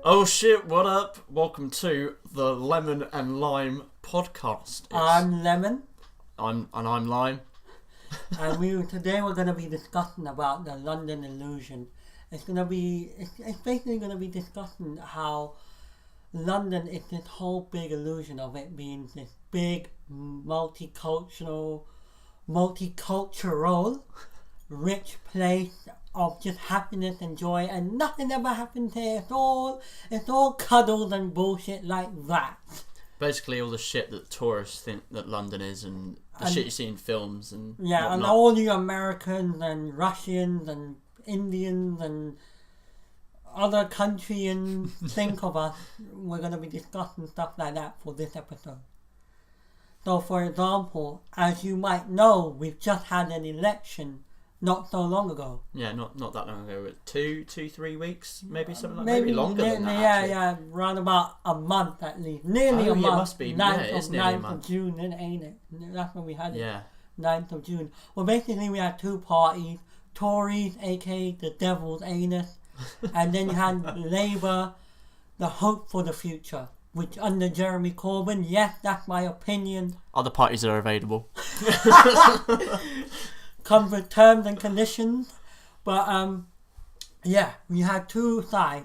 Oh shit, what up? Welcome to the Lemon and Lime podcast. I'm Lemon. I'm Lime. And today we're going to be discussing about the London illusion. It's basically going to be discussing how London is this whole big illusion of it being this big multicultural rich place of just happiness and joy, and nothing ever happens here. It's all cuddles and bullshit like that. Basically all the shit that tourists think that London is, and shit you see in films and yeah, whatnot. And all you Americans and Russians and Indians and other country and think of us, we're going to be discussing stuff like that for this episode. So for example, as you might know, we've just had an election not so long ago. Yeah, not that long ago. 3 weeks, maybe something like that. Maybe longer than that. Yeah, around about a month at least. Nearly a month. It must be. It's nearly a month. 9th of June, ain't it? That's when we had it. Yeah. 9th of June. Well, basically we had two parties. Tories, aka the devil's anus. And then you had Labour, the hope for the future. Which under Jeremy Corbyn, yes, that's my opinion. Other parties that are available. Comes with terms and conditions, but yeah, we had two sides,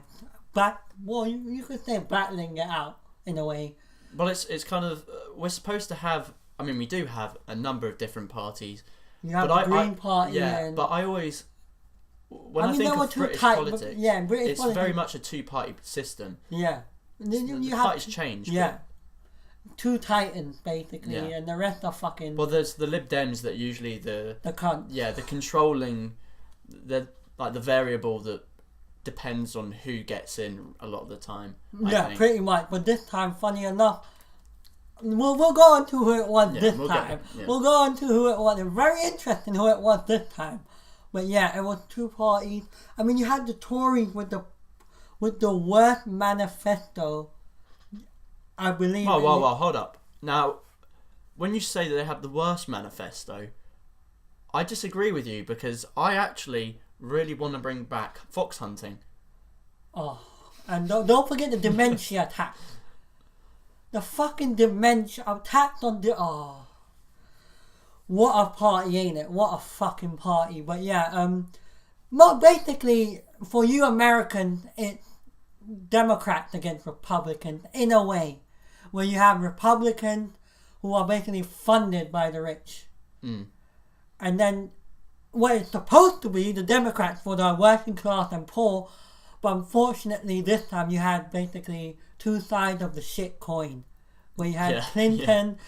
but you could say battling it out in a way. Well, it's kind of we're supposed to have. I mean, we do have a number of different parties. You have the Green Party, yeah. But I always, when I think of British politics, it's very much a two-party system. Yeah, and then the parties change. Yeah. Two titans basically, and the rest are fucking. Well, there's the Lib Dems that usually the cunt. Yeah, the controlling, the variable that depends on who gets in a lot of the time. I think. Pretty much. But this time, funny enough, we'll go on to who it was this time. We'll go on to who it was. It's very interesting who it was this time. But yeah, it was two parties. I mean, you had the Tories with the worst manifesto. I believe. Well, hold up. Now, when you say that they have the worst manifesto, I disagree with you because I actually really want to bring back fox hunting. Oh, and don't forget the dementia tax. The fucking dementia tax on the what a party, ain't it? What a fucking party. But yeah, basically for you Americans, it's Democrats against Republicans in a way. Where you have Republicans who are basically funded by the rich. And then what it's supposed to be, the Democrats for the working class and poor, but unfortunately this time you had basically two sides of the shit coin. Where you had Clinton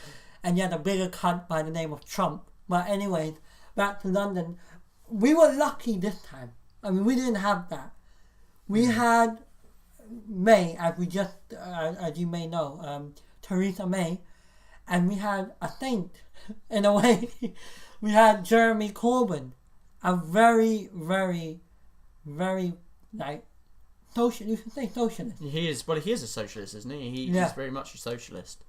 and you had a bigger cunt by the name of Trump. But anyways, back to London. We were lucky this time. I mean, we didn't have that. We had May, as you may know, Theresa May, and we had a saint, in a way. We had Jeremy Corbyn, a very, very, very, social. You should say socialist. He is a socialist, isn't he? He's very much a socialist.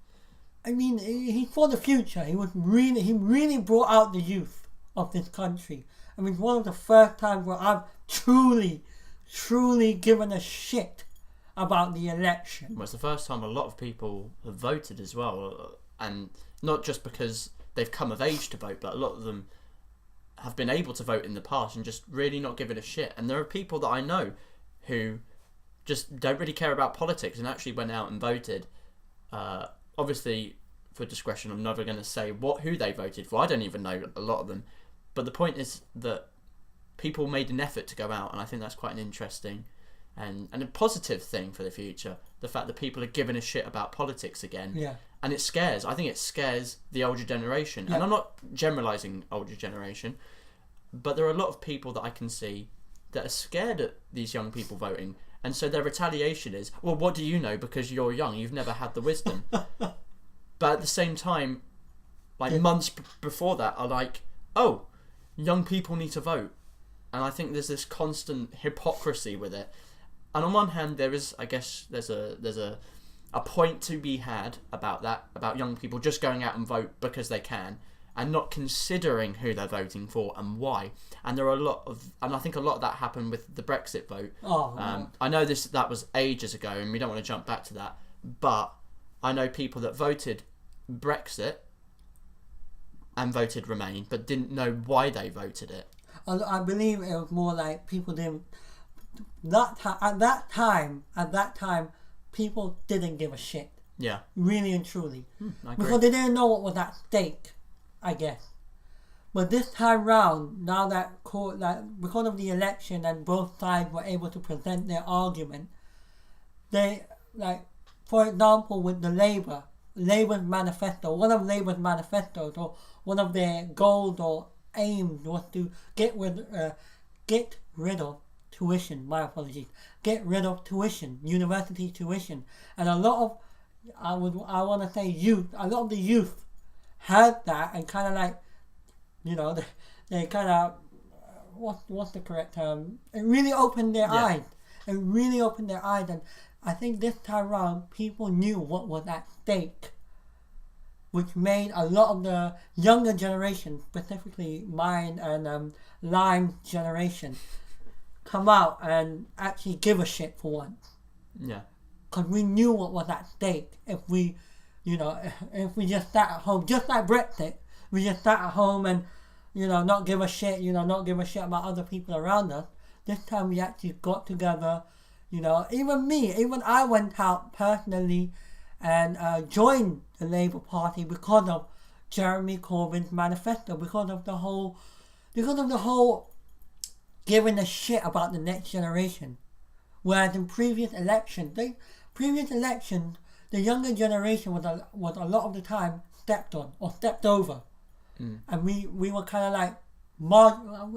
I mean, he's for the future. He really brought out the youth of this country. I mean, one of the first times where I've truly given a shit about the election. Well, it's the first time a lot of people have voted as well, and not just because they've come of age to vote, but a lot of them have been able to vote in the past and just really not giving a shit. And there are people that I know who just don't really care about politics and actually went out and voted. Obviously, for discretion, I'm never going to say who they voted for. I don't even know a lot of them. But the point is that people made an effort to go out, and I think that's quite an interesting and a positive thing for the future. The fact that people are giving a shit about politics again. Yeah. And I think it scares the older generation. Yeah. And I'm not generalising older generation, but there are a lot of people that I can see that are scared at these young people voting. And so their retaliation is, well, what do you know because you're young? You've never had the wisdom. But at the same time, months before that are like, oh, young people need to vote. And I think there's this constant hypocrisy with it. And on one hand, there's a point to be had about that, about young people just going out and vote because they can. and not considering who they're voting for and why. And I think a lot of that happened with the Brexit vote. I know that was ages ago, and we don't want to jump back to that. But I know people that voted Brexit and voted Remain, but didn't know why they voted it. I believe it was more like people didn't. At that time, people didn't give a shit. Yeah. Really and truly. I agree. Because they didn't know what was at stake, I guess. But this time round, now that because of the election and both sides were able to present their argument, they, like, for example, with the Labour's manifesto, one of Labour's manifestos, or one of their goals or aims was to get rid of tuition. My apologies. Get rid of tuition, university tuition, and a lot of a lot of the youth heard that and kind of like, they kind of what's the correct term? It really opened their eyes. It really opened their eyes, and I think this time around people knew what was at stake, which made a lot of the younger generation, specifically mine and Lime's generation, come out and actually give a shit for once. Yeah. Because we knew what was at stake if we just sat at home, just like Brexit, we just sat at home and, not give a shit, not give a shit about other people around us. This time we actually got together, even I went out personally and joined the Labour Party because of Jeremy Corbyn's manifesto, because of the whole giving a shit about the next generation. Whereas in previous elections, the younger generation was a lot of the time stepped on or stepped over. And we were kind of like,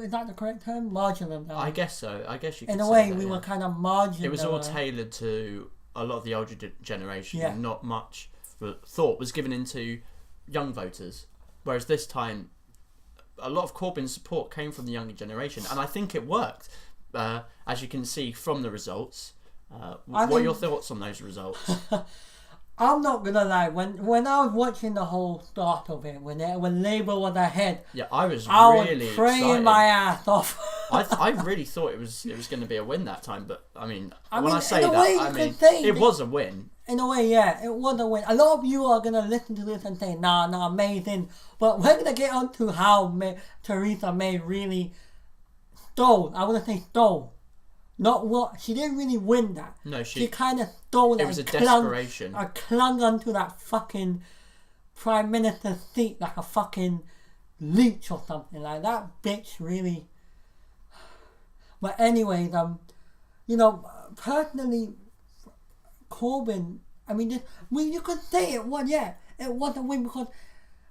is that the correct term? Marginal. I guess so. I guess you could in a say way, that, we were kind of marginal. It was all tailored to a lot of the older generation, and not much thought was given into young voters. Whereas this time, a lot of Corbyn's support came from the younger generation, and I think it worked, as you can see from the results. What are your thoughts on those results? I'm not gonna lie. When I was watching the whole start of it, when Labour was ahead, I was praying excited. my ass off. I really thought it was going to be a win that time, but when I say in a that, way, it was a win. In a way, yeah, it was a win. A lot of you are gonna listen to this and say, "Nah, amazing," but we're gonna get on to how Theresa May really stole. I want to say stole. Not what she didn't really win that. No, she kind of stole it. It was a desperation. I clung onto that fucking prime minister's seat like a fucking leech or something like that. Bitch, really. But anyways, personally, Corbyn. You could say it was it was a win because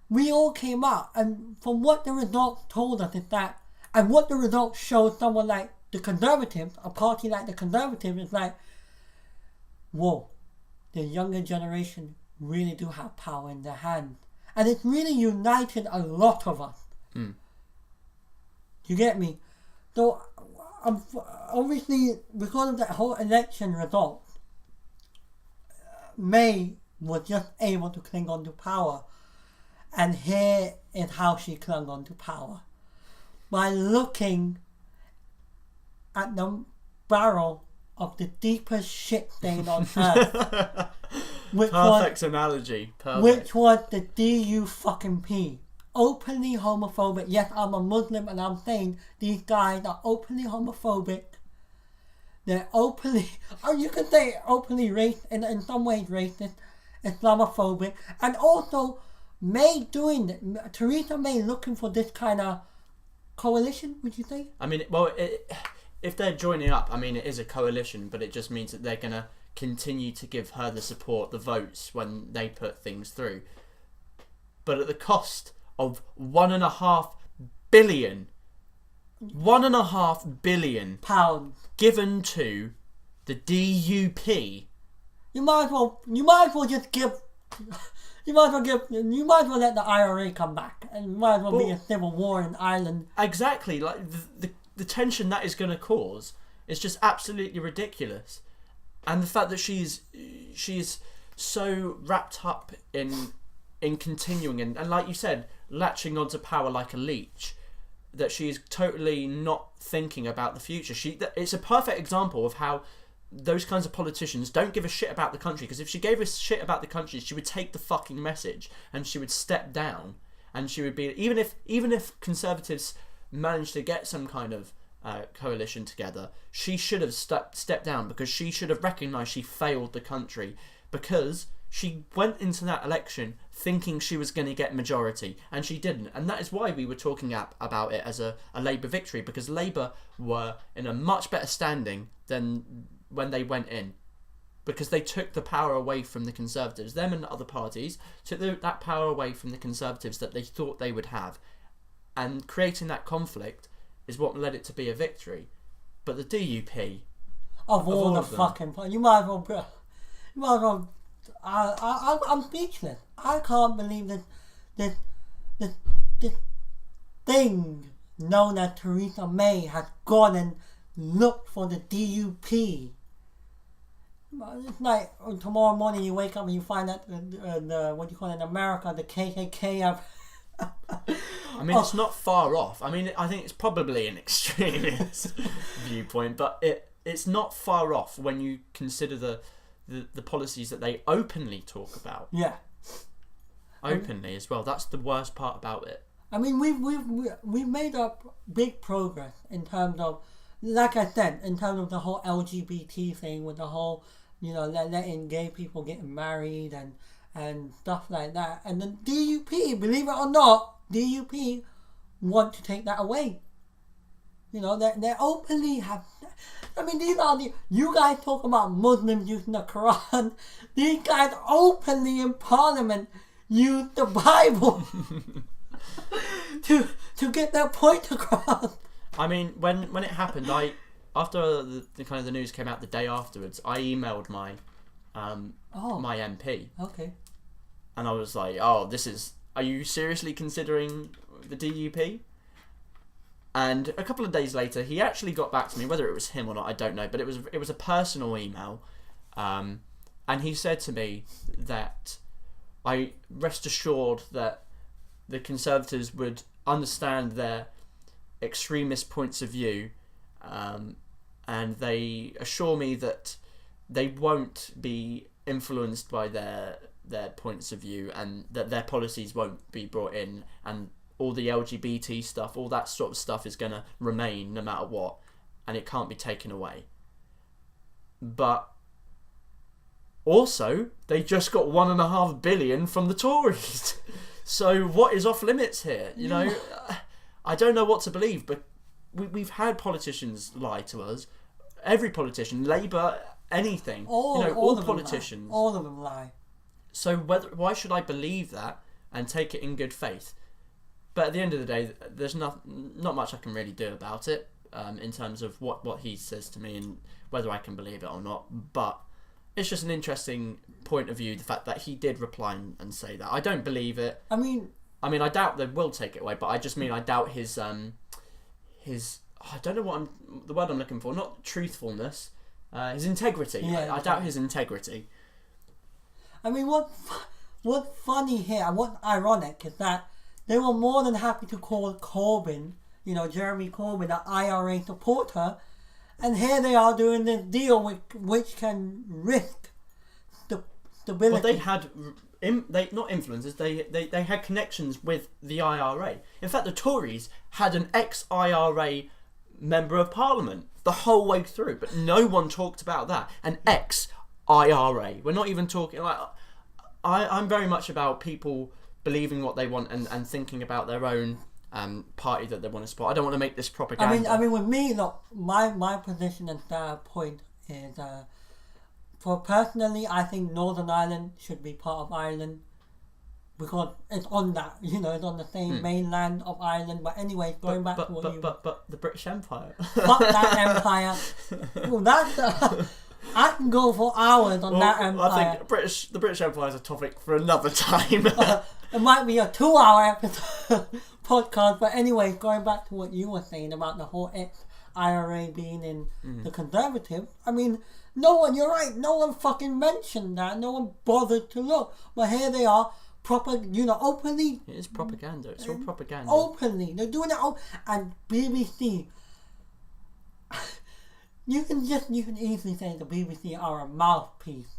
we all came out, and from what the results told us is that, and what the results showed someone like the Conservatives, a party like the Conservatives, is like, whoa, the younger generation really do have power in their hands. And it's really united a lot of us. You get me? So, obviously, because of that whole election result, May was just able to cling on to power. And here is how she clung on to power. By looking at the barrel of the deepest shit stain on earth. Perfect analogy. Perfect. Which was the DU fucking P. Openly homophobic. Yes, I'm a Muslim and I'm saying these guys are openly homophobic. They're openly, you can say openly racist, in some ways racist, Islamophobic. And also, Theresa May looking for this kind of coalition, would you say? If they're joining up, it is a coalition, but it just means that they're going to continue to give her the support, the votes, when they put things through. But at the cost of £1.5 billion pounds given to the DUP. You might as well let the IRA come back, and you might as well be a civil war in Ireland. Exactly, like the tension that is going to cause is just absolutely ridiculous, and the fact that she is so wrapped up in continuing and like you said, latching onto power like a leech, that she's totally not thinking about the future. It's a perfect example of how those kinds of politicians don't give a shit about the country, because if she gave a shit about the country, she would take the fucking message and she would step down, and she would be, even if Conservatives managed to get some kind of coalition together, she should have stepped down, because she should have recognised she failed the country, because she went into that election thinking she was going to get majority, and she didn't. And that is why we were talking about it as a Labour victory, because Labour were in a much better standing than when they went in, because they took the power away from the Conservatives. Them and other parties took that power away from the Conservatives that they thought they would have, and creating that conflict is what led it to be a victory. But the DUP, of all the fucking, you might as well. I'm speechless. I can't believe that the thing known as Theresa May has gone and looked for the DUP. It's like tomorrow morning you wake up and you find that the what do you call it in America, the KKK have. I mean, it's not far off. I mean, I think it's probably an extremist viewpoint, but it's not far off when you consider the policies that they openly talk about. Yeah. Openly as well. That's the worst part about it. I mean, we've made up big progress in terms of, like I said, in terms of the whole LGBT thing, with the whole, letting gay people get married and stuff like that. And the DUP, believe it or not, DUP want to take that away. They openly have. I mean, you guys talk about Muslims using the Quran. These guys openly in Parliament use the Bible to get their point across. I mean, when it happened, after the kind of the news came out the day afterwards, I emailed my my MP. Okay. And I was like, are you seriously considering the DUP? And a couple of days later, he actually got back to me. Whether it was him or not, I don't know. But it was a personal email, and he said to me that I rest assured that the Conservatives would understand their extremist points of view, and they assure me that they won't be influenced by their points of view, and that their policies won't be brought in, and all the LGBT stuff, all that sort of stuff is going to remain no matter what, and it can't be taken away. But also, they just got $1.5 billion from the Tories. So what is off limits here? I don't know what to believe, but we've had politicians lie to us. Every politician, Labour, anything. All politicians. All of them lie. So why should I believe that and take it in good faith? But at the end of the day, there's not much I can really do about it, in terms of what he says to me and whether I can believe it or not. But it's just an interesting point of view, the fact that he did reply and say that. I don't believe it. I mean, I doubt they will take it away, but I just mean I doubt his I don't know the word I'm looking for. Not truthfulness, his integrity. Yeah, I doubt his integrity. I mean, what's funny here and what's ironic is that they were more than happy to call Corbyn, Jeremy Corbyn, an IRA supporter, and here they are doing this deal which can risk the stability. Well, they had not influences. They had connections with the IRA. In fact, the Tories had an ex-IRA member of Parliament the whole way through, but no one talked about that. An ex-IRA. We're not even talking like. I'm very much about people believing what they want and thinking about their own party that they want to support. I don't want to make this propaganda. I mean, with me, look, my position and point is, for personally, I think Northern Ireland should be part of Ireland because it's on that, it's on the same mainland of Ireland. But anyway, going back to what but the British Empire. Fuck that empire. Well, that's. I can go for hours on that empire. I think the British Empire is a topic for another time. It might be a 2-hour episode podcast, but anyway, going back to what you were saying about the whole ex-IRA being in the Conservatives, I mean, you're right, no one fucking mentioned that, no one bothered to look, but here they are openly. It is propaganda. It's all propaganda. Openly, they're doing it. And BBC. You can easily say the BBC are a mouthpiece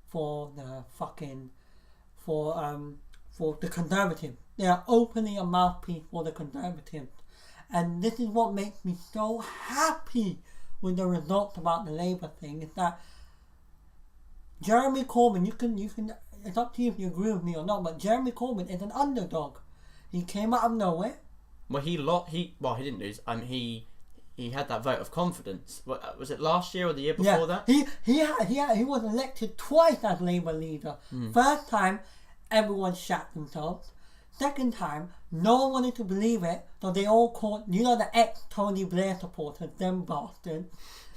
for the for the Conservatives. They are openly a mouthpiece for the Conservatives, and this is what makes me so happy with the results about the Labour thing. Is that Jeremy Corbyn? You can. It's up to you if you agree with me or not, but Jeremy Corbyn is an underdog. He came out of nowhere. Well, he didn't lose. He had that vote of confidence. What, was it last year or the year before that? He was elected twice as Labour leader. First time, everyone shat themselves. Second time, no one wanted to believe it, so they all called, the ex-Tony Blair supporters, them bastards.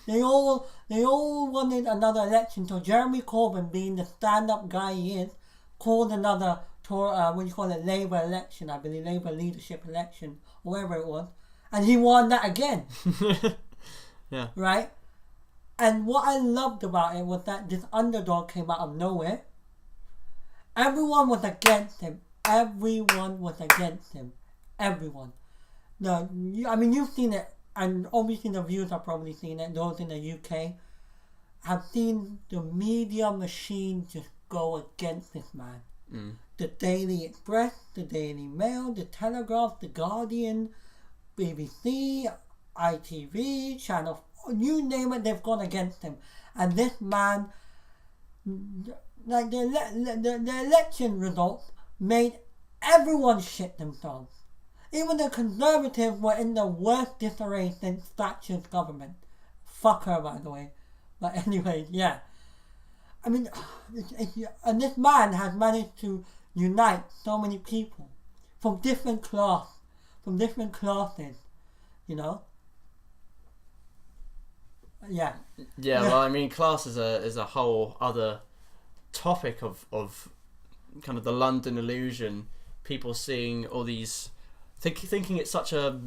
They all wanted another election, so Jeremy Corbyn, being the stand-up guy he is, called another Labour election, I believe, Labour leadership election, or whatever it was. And he won that again. Yeah. Right? And what I loved about it was that this underdog came out of nowhere. Everyone was against him. Everyone. No, you've seen it, and obviously the viewers have probably seen it. Those in the UK have seen the media machine just go against this man. The Daily Express, the Daily Mail, the Telegraph, the Guardian, BBC, ITV, Channel, you name it, they've gone against him. And this man, like the election results made everyone shit themselves. Even the Conservatives were in the worst disarray since Thatcher's government. Fuck her, by the way. But anyway, yeah. And this man has managed to unite so many people from different classes, Yeah. Yeah, well, class is a whole other topic of kind of the London illusion. People seeing all these, thinking it's such a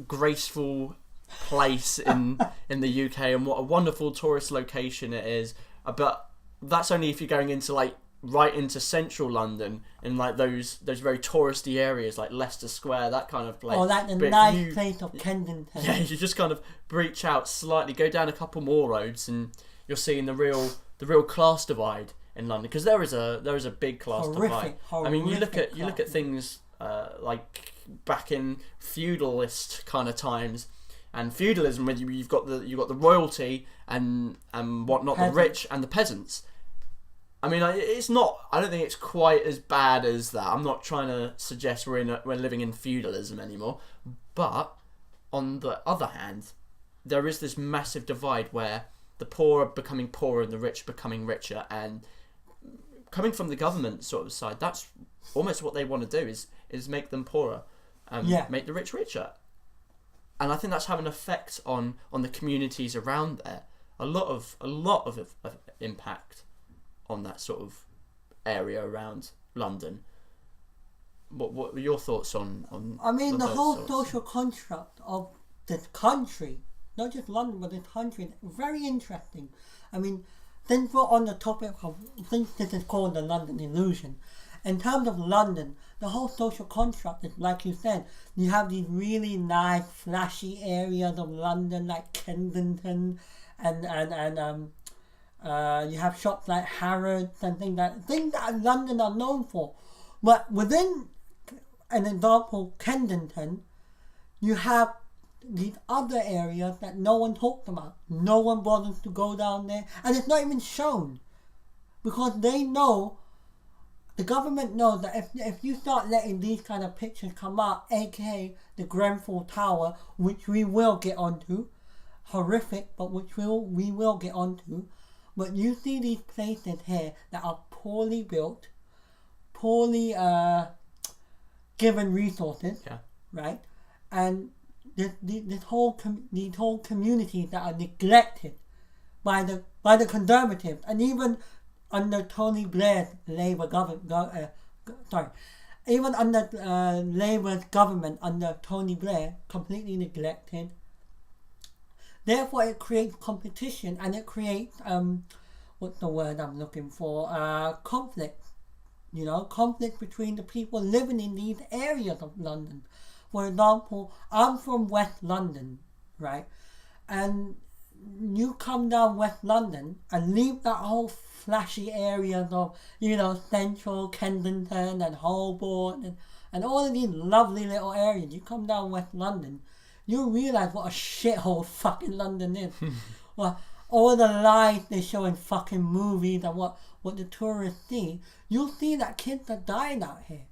graceful place in the UK and what a wonderful tourist location it is. But that's only if you're going into right into central London in those very touristy areas like Leicester Square, that kind of place. Or like the nice place of Kensington. Yeah, you just kind of breach out slightly, go down a couple more roads, and you're seeing the real class divide in London, because there is a big class divide. You look at things like back in feudalist kind of times, and feudalism, where you've got the royalty and whatnot, the rich and the peasants. It's not. I don't think it's quite as bad as that. I'm not trying to suggest we're living in feudalism anymore. But on the other hand, there is this massive divide where the poor are becoming poorer and the rich becoming richer. And coming from the government sort of side, that's almost what they want to do is make them poorer and make the rich richer. And I think that's having an effect on the communities around there. A lot of impact on that sort of area around London. What were your thoughts on the whole social construct of this country, not just London, but this country, is very interesting. Since we're on the topic of, since this is called the London illusion, in terms of London, the whole social construct is, like you said, you have these really nice, flashy areas of London like Kensington, and you have shops like Harrods and things that London are known for. But within, an example, Kensington, you have these other areas that no one talks about. No one bothers to go down there, and it's not even shown, because they know, the government knows that if you start letting these kind of pictures come out, aka the Grenfell Tower, which we will get onto, horrific, but which we will get onto. But you see these places here that are poorly built, poorly given resources, right? And these whole communities that are neglected by the Conservatives, and even under Tony Blair's Labour government, even under Labour's government under Tony Blair, completely neglected. Therefore, it creates competition, and it creates what's the word I'm looking for? Conflict You know, conflict between the people living in these areas of London. For example, I'm from West London, right? And you come down West London and leave that whole flashy areas of, you know, Central, Kensington and Holborn and all of these lovely little areas. You come down West London, you realise what a shithole fucking London is. Well, all the lies they show in fucking movies and what the tourists see, you'll see that kids are dying out here.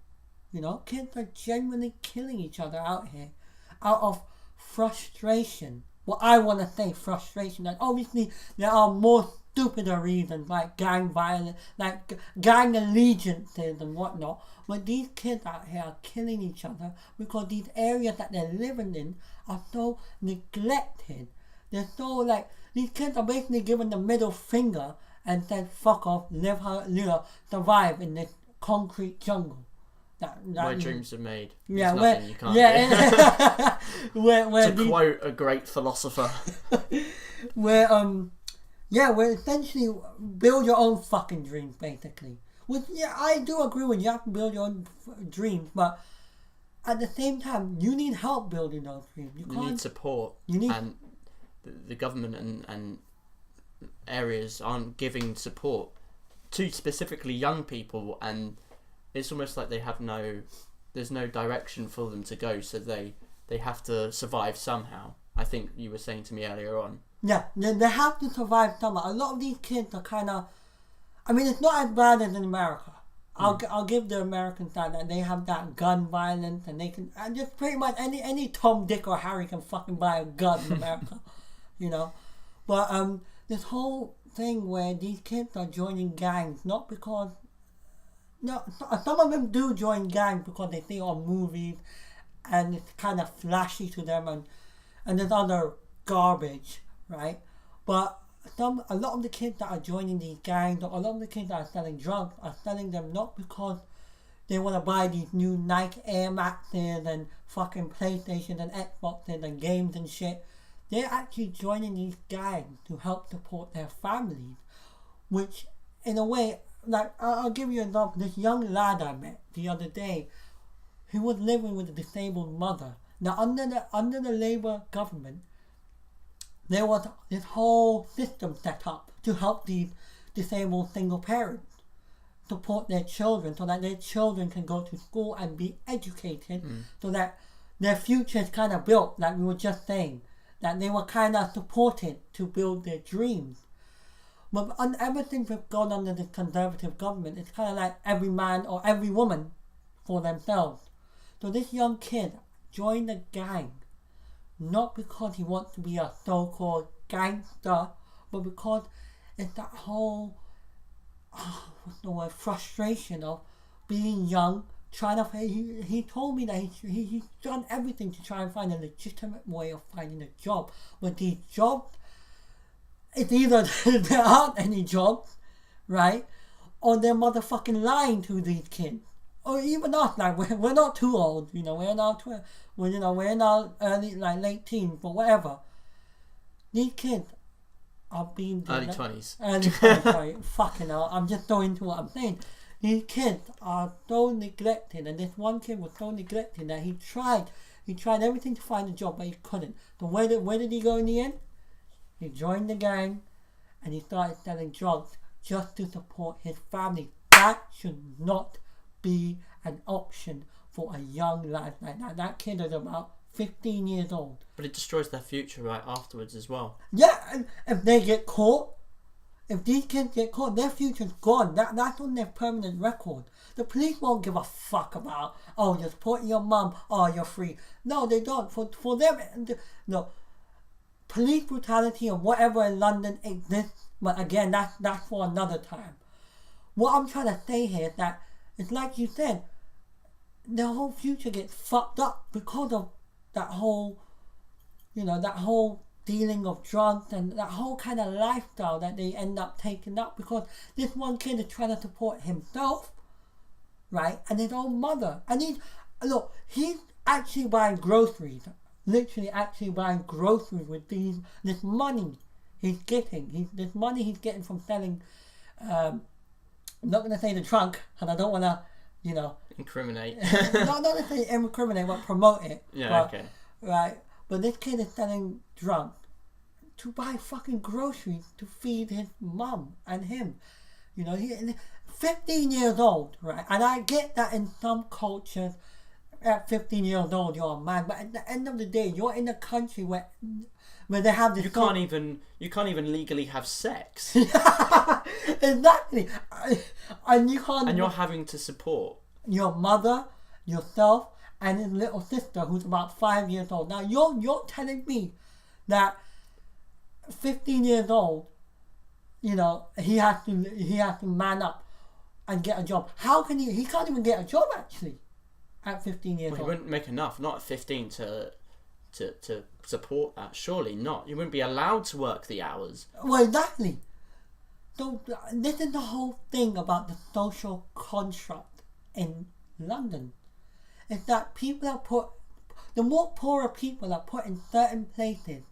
You know, kids are genuinely killing each other out here out of frustration. Well, I want to say frustration. And obviously, there are more stupider reasons like gang violence, like gang allegiances and whatnot. But these kids out here are killing each other because these areas that they're living in are so neglected. They're so like, these kids are basically given the middle finger and said, fuck off, live how, you know, survive in this concrete jungle. Where dreams are made. Yeah, There's nothing you can't do. where to quote a great philosopher. where essentially build your own fucking dreams, basically. Which, yeah, I do agree with you have to build your own dreams, but at the same time, you need help building those dreams. You need support. And the government and areas aren't giving support to specifically young people, and it's almost like they have there's no direction for them to go, so they have to survive somehow. I think you were saying to me earlier on. Yeah, they have to survive somehow. A lot of these kids are kind of, I mean, it's not as bad as in America. I'll give the American side that they have that gun violence, and they can, and just pretty much any Tom, Dick or Harry can fucking buy a gun in America, you know. But this whole thing where these kids are joining gangs, not because, no, some of them do join gangs because they see it on movies and it's kind of flashy to them, and there's other garbage, right? But a lot of the kids that are joining these gangs, or a lot of the kids that are selling drugs, are selling them not because they want to buy these new Nike Air Maxes and fucking PlayStation and Xboxes and games and shit. They're actually joining these gangs to help support their families, which in a way, like, I'll give you an example. This young lad I met the other day, who was living with a disabled mother. Now, under the Labour government, there was this whole system set up to help these disabled single parents support their children, so that their children can go to school and be educated, so that their future is kind of built, like we were just saying, that they were kind of supported to build their dreams. But ever since we've gone under the Conservative government, it's kind of like every man or every woman for themselves. So this young kid joined a gang, not because he wants to be a so-called gangster, but because it's that whole, frustration of being young, trying to, he told me that he's done everything to try and find a legitimate way of finding a job. But these jobs, it's either there aren't any jobs, right, or they're motherfucking lying to these kids, or even us. Like we're not too old, you know. We're in our early, like late teens, but whatever. These kids are being early 20s. Early 20s, sorry, fucking hell. I'm just so into what I'm saying. These kids are so neglected, and this one kid was so neglected that he tried everything to find a job, but he couldn't. So where did he go in the end? He joined the gang and he started selling drugs just to support his family. That should not be an option for a young lad like that. That kid is about 15 years old. But it destroys their future right afterwards as well. Yeah, and if they get caught, if these kids get caught, their future's gone. That's on their permanent record. The police won't give a fuck about, oh, you're supporting your mum, oh, you're free. No, they don't. For them, no. Police brutality or whatever in London exists, but again, that's for another time. What I'm trying to say here is that it's like you said, their whole future gets fucked up because of that whole dealing of drugs and that whole kind of lifestyle that they end up taking up, because this one kid is trying to support himself, right, and his own mother, and he's actually buying groceries. Literally actually buying groceries with this money he's getting. This money he's getting from selling I'm not going to say the trunk, and I don't want to, you know, incriminate. not to say incriminate, but promote it. Yeah, but, okay. Right, but this kid is selling drunk to buy fucking groceries to feed his mum and him. You know, he 15 years old, right? And I get that in some cultures, at 15 years old, you're a man. But at the end of the day, you're in a country where they have this. You can't even legally have sex. Exactly, and you can't. And you're having to support your mother, yourself, and his little sister, who's about 5 years old. Now you're telling me that 15 years old, you know, he has to man up and get a job. How can he can't even get a job actually at 15 years old. He wouldn't make enough, not at 15 to support that. Surely not. You wouldn't be allowed to work the hours. Well, exactly. So this is the whole thing about the social construct in London. Is that people are the more poorer people are put in certain places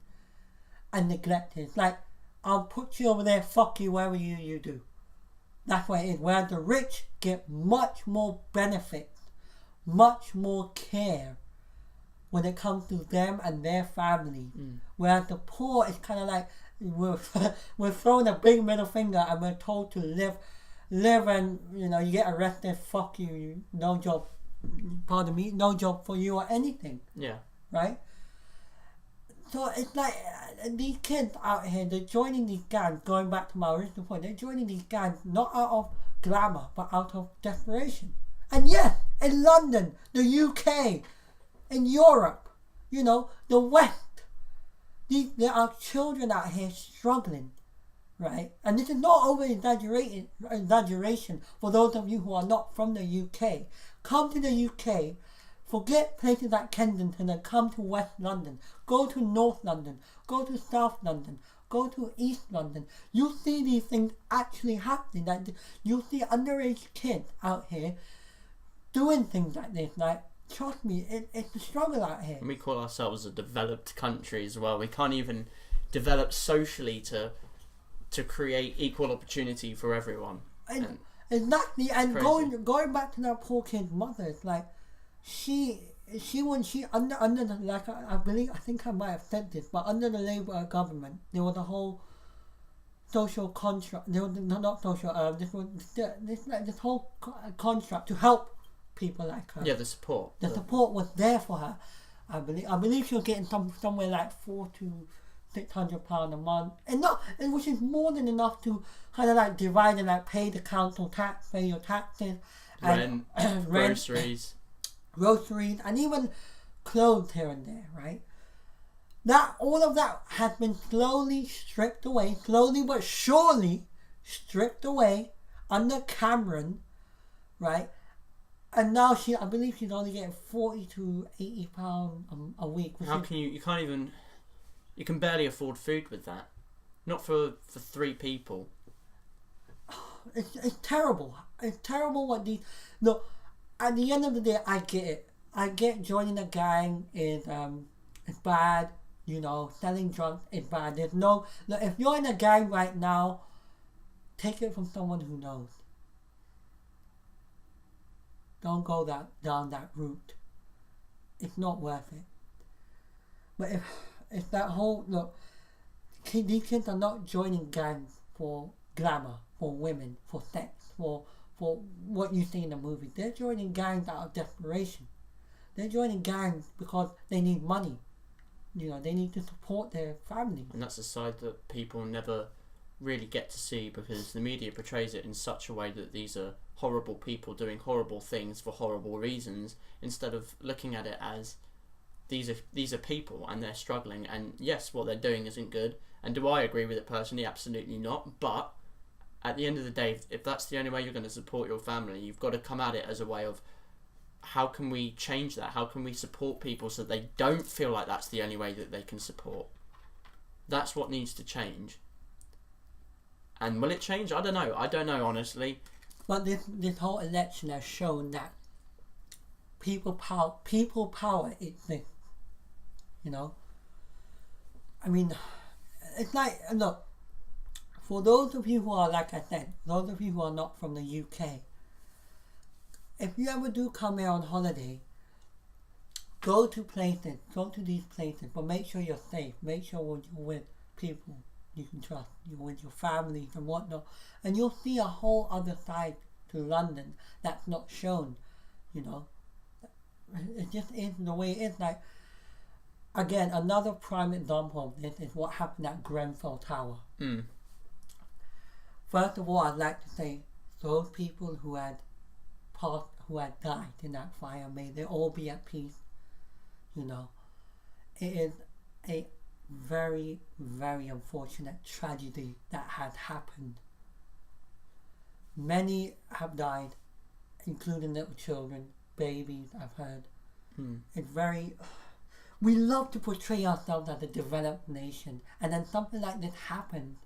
and neglected. Like, I'll put you over there, fuck you, wherever you do. That's what it is. Where the rich get much more benefits, much more care when it comes to them and their family. Whereas the poor is kind of like, we're thrown a big middle finger and we're told to live and, you know, you get arrested, fuck you, no job, pardon me, no job for you or anything. Yeah. Right? So it's like these kids out here, they're joining these gangs, going back to my original point, they're joining these gangs not out of glamour but out of desperation. And yes, in London, the UK, in Europe, you know, the West, there are children out here struggling, right? And this is not over exaggeration for those of you who are not from the UK. Come to the UK, forget places like Kensington and come to West London. Go to North London, go to South London, go to East London. You see these things actually happening. Like, you see underage kids out here doing things like this. Like, trust me, it's a struggle out here. And we call ourselves a developed country as well. We can't even develop socially to create equal opportunity for everyone. And exactly. And going back to that poor kid's mother, it's like she when she under the, like I think I might have said this, but under the Labour government there was a whole social construct. There was not social. This whole construct to help people like her. Yeah, the support. The support was there for her. I believe she was getting somewhere like £400 to £600 a month, and which is more than enough to kind of like divide and like pay the council tax, pay your taxes, rent, groceries, and even clothes here and there. Right. That all of that has been slowly but surely stripped away under Cameron, right? And now I believe she's only getting £40 to £80 a week. How can you can't even, you can barely afford food with that. Not for 3 people. It's terrible. It's terrible what these... Look, at the end of the day, I get it. I get joining a gang is bad. You know, selling drugs is bad. There's no... Look, if you're in a gang right now, take it from someone who knows. Don't go down that route. It's not worth it. But if that whole... Look, these kids are not joining gangs for glamour, for women, for sex, for what you see in the movie. They're joining gangs out of desperation. They're joining gangs because they need money. You know, they need to support their family. And that's a side that people never really get to see, because the media portrays it in such a way that these are horrible people doing horrible things for horrible reasons, instead of looking at it as these are people and they're struggling, and yes, what they're doing isn't good. And do I agree with it personally? Absolutely not. But at the end of the day, if that's the only way you're going to support your family, you've got to come at it as a way of, how can we change that? How can we support people so they don't feel like that's the only way that they can support? That's what needs to change. And will it change? I don't know, honestly. But this whole election has shown that people power exists. You know? I mean, it's like, look, For those of you who are, like I said, those of you who are not from the UK, if you ever do come here on holiday, go to these places, but make sure you're safe. Make sure you're with people you can trust. You're with your families and whatnot. And you'll see a whole other side to London that's not shown, you know. It just is the way it is. Like, again, another prime example of this is what happened at Grenfell Tower. First of all, I'd like to say those people who had died in that fire, may they all be at peace. You know, it is a very, very unfortunate tragedy that had happened. Many have died, including little children, babies, I've heard. It's very... We love to portray ourselves as a developed nation, and then something like this happens.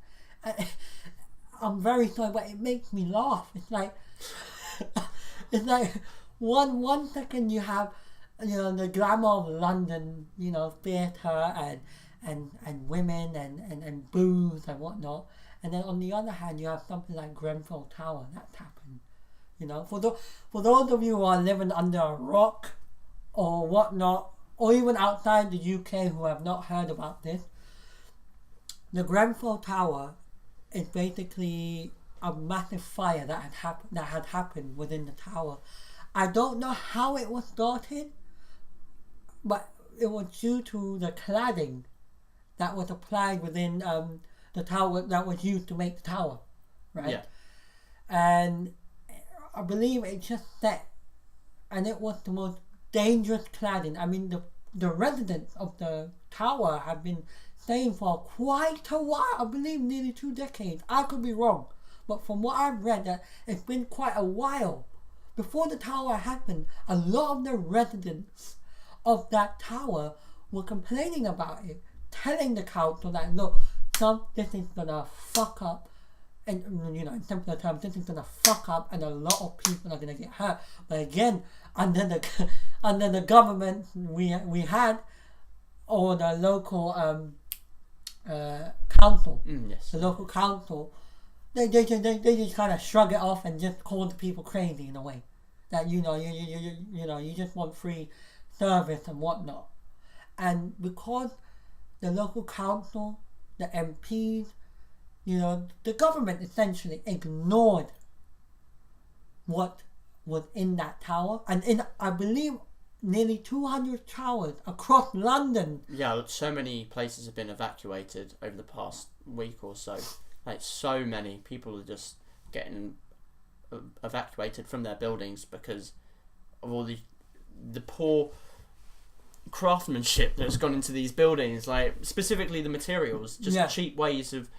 I'm very sorry, but it makes me laugh. It's like... it's like one second you have, you know, the glamour of London, you know, theatre and women and booze and whatnot, and then on the other hand you have something like Grenfell Tower that's happened. You know, for those of you who are living under a rock or whatnot, or even outside the UK who have not heard about this, the Grenfell Tower is basically a massive fire that had happened within the tower. I don't know how it was started, but it was due to the cladding that was applied within the tower that was used to make the tower, right? Yeah. And I believe it just set, and it was the most dangerous cladding. I mean, the residents of the tower have been staying for quite a while. I believe nearly 2 decades. I could be wrong, but from what I've read, that it's been quite a while. Before the tower happened, a lot of the residents of that tower were complaining about it, telling the council that, look, this is gonna fuck up, and, you know, in simpler terms, this is gonna fuck up, and a lot of people are gonna get hurt. But again, under the government we had, or the local council, yes. the local council, they just kind of shrug it off and just call the people crazy in a way. That, you know, you just want free service and whatnot. And because the local council, the MPs, you know, the government essentially ignored what was in that tower. And in, I believe, nearly 200 towers across London. Yeah, so many places have been evacuated over the past week or so. Like, so many people are just getting evacuated from their buildings because of all the poor craftsmanship that's gone into these buildings. Like, specifically the materials, just cheap ways of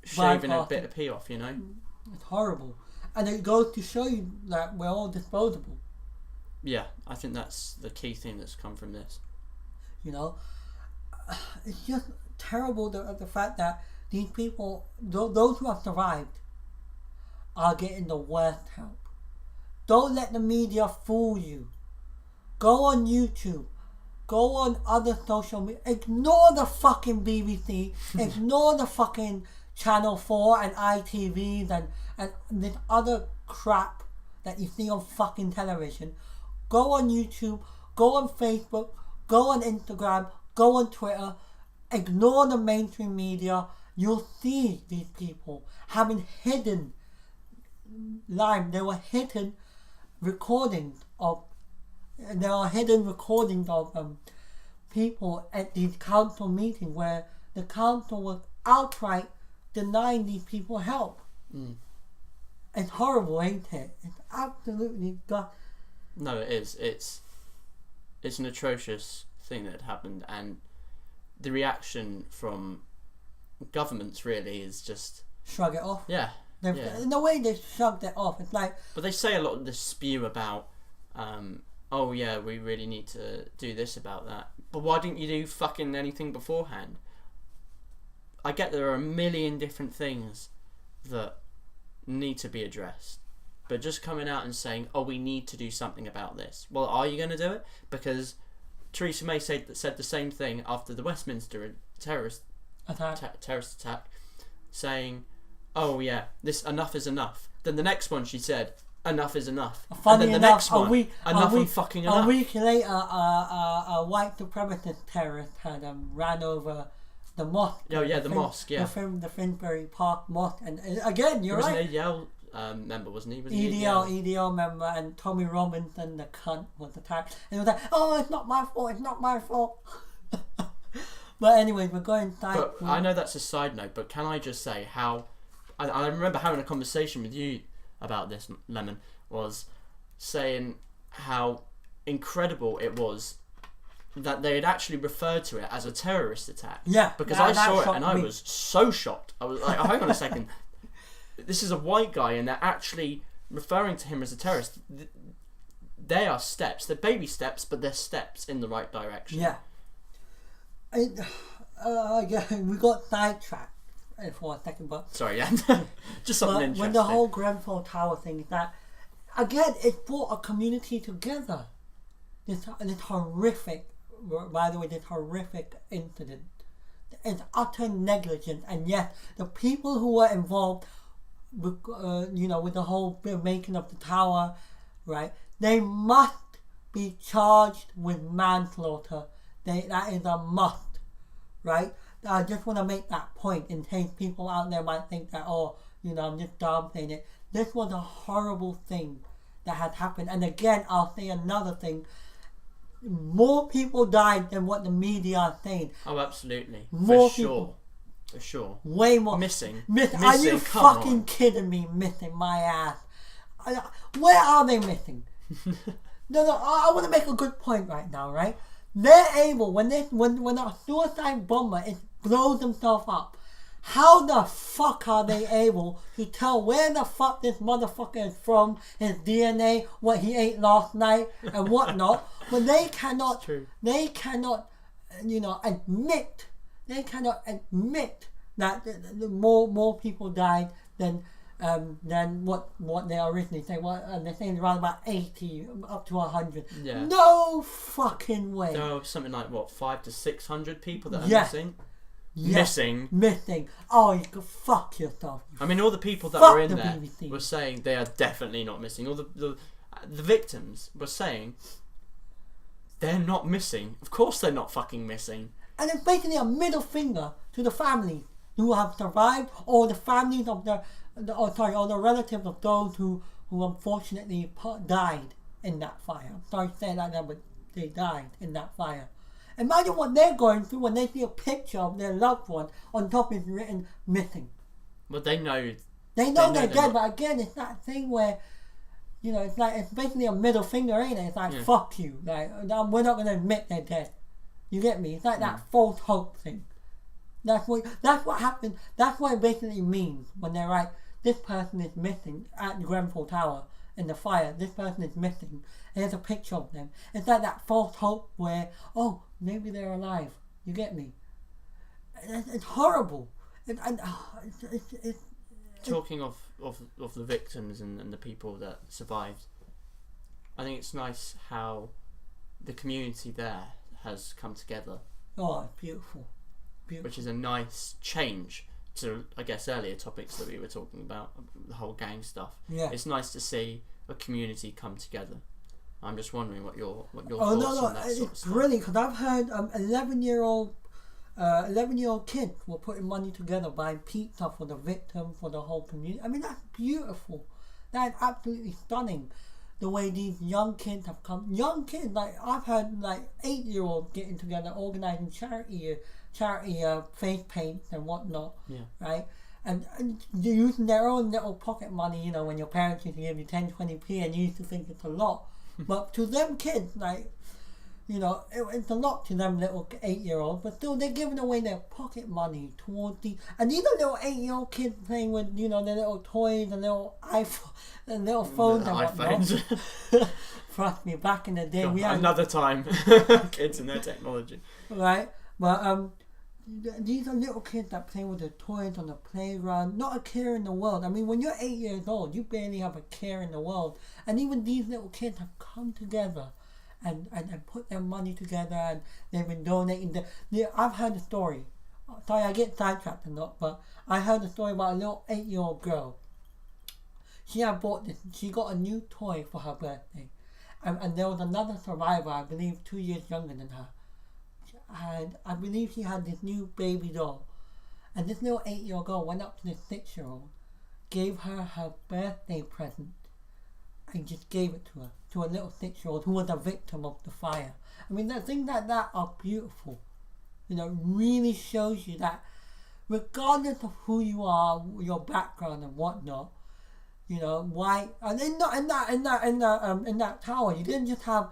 shaving a bit of pee off, you know? It's horrible. And it goes to show you that we're all disposable. Yeah, I think that's the key thing that's come from this. You know, it's just terrible the fact that these people, those who have survived, are getting the worst help. Don't let the media fool you. Go on YouTube. Go on other social media. Ignore the fucking BBC. Ignore the fucking Channel 4 and ITVs and this other crap that you see on fucking television. Go on YouTube. Go on Facebook. Go on Instagram. Go on Twitter. Ignore the mainstream media. You'll see these people having hidden there were hidden recordings of people at these council meetings where the council was outright denying these people help. It's horrible, ain't it? It's absolutely No, it is. It's an atrocious thing that happened, and the reaction from governments really is just shrug it off. Yeah. In a way, they shrugged it off. It's like, but they say a lot of this spew about, oh yeah, we really need to do this about that. But why didn't you do fucking anything beforehand? I get there are a million different things that need to be addressed, but just coming out and saying, oh, we need to do something about this. Well, are you going to do it? Because Theresa May said the same thing after the Westminster terrorist attack, saying, oh yeah, this enough is enough. Then the next one she said, enough is enough. Funny and then the enough, next one, enough and fucking enough. A week later, a white supremacist terrorist had ran over the mosque. Oh yeah, the mosque. Yeah, the Finsbury Park mosque, and again, you're right. He was an ADL member, wasn't he? EDL member, and Tommy Robinson, the cunt, was attacked. And he was like, "Oh, it's not my fault. It's not my fault." But anyway, we're going back. But I know that's a side note, but can I just say how I remember having a conversation with you about this, Lemon, was saying how incredible it was that they had actually referred to it as a terrorist attack. Yeah, because I saw it and I was so shocked. I was like, oh, hang on a second, this is a white guy and they're actually referring to him as a terrorist. They are steps, they're baby steps, but they're steps in the right direction. Yeah. We got sidetracked for a second, but sorry, yeah, just something interesting. When the whole Grenfell Tower thing, that again, it brought a community together. This horrific, by the way, this horrific incident. It's utter negligence, and yet the people who were involved, with, with the whole making of the tower, right? They must be charged with manslaughter. That is a must, right? I just want to make that point in case people out there might think that, I'm just downplaying it. This was a horrible thing that had happened. And again, I'll say another thing. More people died than what the media are saying. Oh, absolutely. More For people. For sure. Way more. Missing. Are you fucking kidding me? Missing my ass. Where are they missing? No, I want to make a good point right now, right? They're able, when a suicide bomber blows himself up, how the fuck are they able to tell where the fuck this motherfucker is from, his DNA, what he ate last night, and whatnot, when they cannot admit that more people died than what they originally say. They're saying around about 80 up to 100. Yeah. No fucking way. No, something like 500 to 600 people that are missing. Yes. Missing. Oh, you can fuck yourself. I mean, all the people that were in there BBC. were saying they are definitely not missing. All the victims were saying they're not missing. Of course they're not fucking missing. And it's basically a middle finger to the families who have survived, or the families of or the relatives of those who unfortunately died in that fire. I'm sorry to say that, but they died in that fire. Imagine what they're going through when they see a picture of their loved one. On top is written missing. Well, they know. They know they're dead, but again, it's that thing where, it's basically a middle finger, ain't it? It's like, fuck you. Like, we're not going to admit they're dead. You get me? It's like that false hope thing. That's what happened. That's what it basically means when they're like, this person is missing at the Grenfell Tower in the fire. This person is missing. Here's a picture of them. It's like that false hope where, maybe they're alive. You get me? It's horrible. Talking of the victims and the people that survived, I think it's nice how the community there has come together. Oh, it's beautiful. Which is a nice change to, I guess, earlier topics that we were talking about, the whole gang stuff. Yeah. It's nice to see a community come together. I'm just wondering what your thoughts on that sort of stuff. It's brilliant, because I've heard 11-year-old kids were putting money together, buying pizza for the victim, for the whole community. I mean, that's beautiful. That's absolutely stunning. The way these young kids have come. Young kids, like I've heard, 8-year-olds getting together, organising charity face paints and whatnot. Yeah. Right. And using their own little pocket money. When your parents used to give you 10, 20p, and you used to think it's a lot, but to them kids, it's a lot to them little 8-year-olds, but still they're giving away their pocket money towards these. And these are little 8-year-old kids playing with, their little toys and little iPhone and little phones and whatnot. Trust me, back in the day, we had another time. Kids and their technology. Right, but these are little kids that play with their toys on the playground. Not a care in the world. I mean, when you're 8 years old, you barely have a care in the world. And even these little kids have come together and put their money together, and they've been donating. I've heard a story sorry, I get sidetracked a lot, but I heard a story about a little 8-year-old girl. She had bought this. She got a new toy for her birthday, and there was another survivor, I believe, 2 years younger than her, and I believe she had this new baby doll, and this little 8-year-old girl went up to this 6-year-old, gave her her birthday present, and just gave it to her, to a little 6-year-old who was a victim of the fire. I mean, things like that are beautiful. You know, really shows you that regardless of who you are, your background and whatnot, you know, why, and in that tower, you didn't just have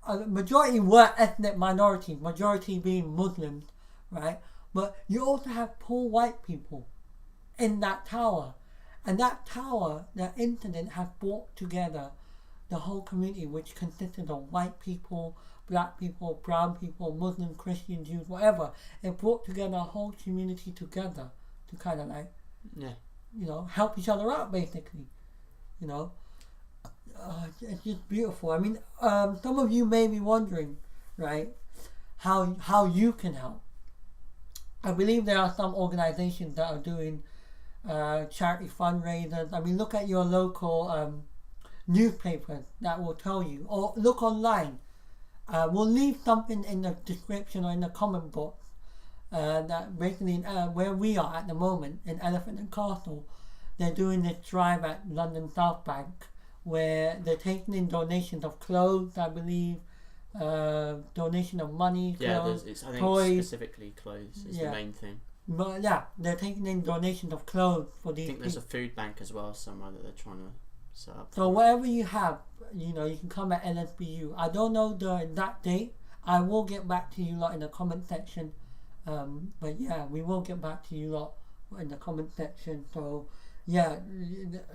a majority were ethnic minorities, majority being Muslims, right? But you also have poor white people in that tower. And that tower, that incident has brought together the whole community, which consisted of white people, black people, brown people, Muslim, Christian, Jews, whatever. It brought together a whole community together to kind of like, you know, help each other out, basically. You know, it's just beautiful. I mean, some of you may be wondering, right, how you can help. I believe there are some organizations that are doing charity fundraisers. I mean, look at your local newspapers that will tell you, or look online. We'll leave something in the description or in the comment box that basically where we are at the moment in Elephant and Castle, they're doing this drive at London South Bank where they're taking in donations of clothes, I believe, donation of money, clothes, I think toys. Specifically clothes is the main thing. But yeah, they're taking in donations of clothes for these. I think there's a food bank as well somewhere that they're trying to set up. So whatever you have, you know, you can come at LSBU. I don't know the exact date. I will get back to you lot in the comment section. But yeah, we will get back to you lot in the comment section. So yeah,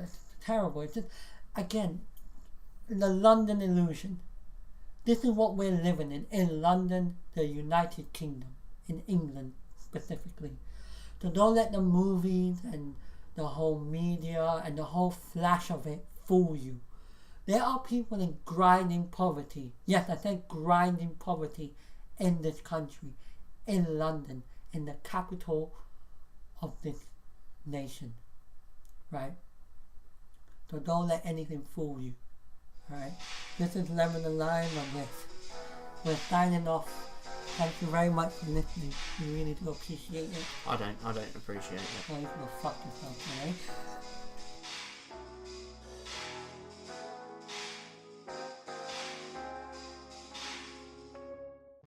it's terrible. It's just, again, the London illusion. This is what we're living in London, the United Kingdom, in England specifically. So don't let the movies and the whole media and the whole flash of it fool you. There are people in grinding poverty. Yes, I said grinding poverty in this country, in London, in the capital of this nation. Right? So don't let anything fool you. Right? This is Lemon and Lime on this. We're signing off. Thank you very much for listening. We really do appreciate it. I don't appreciate it. Oh, you can go fuck yourself, alright?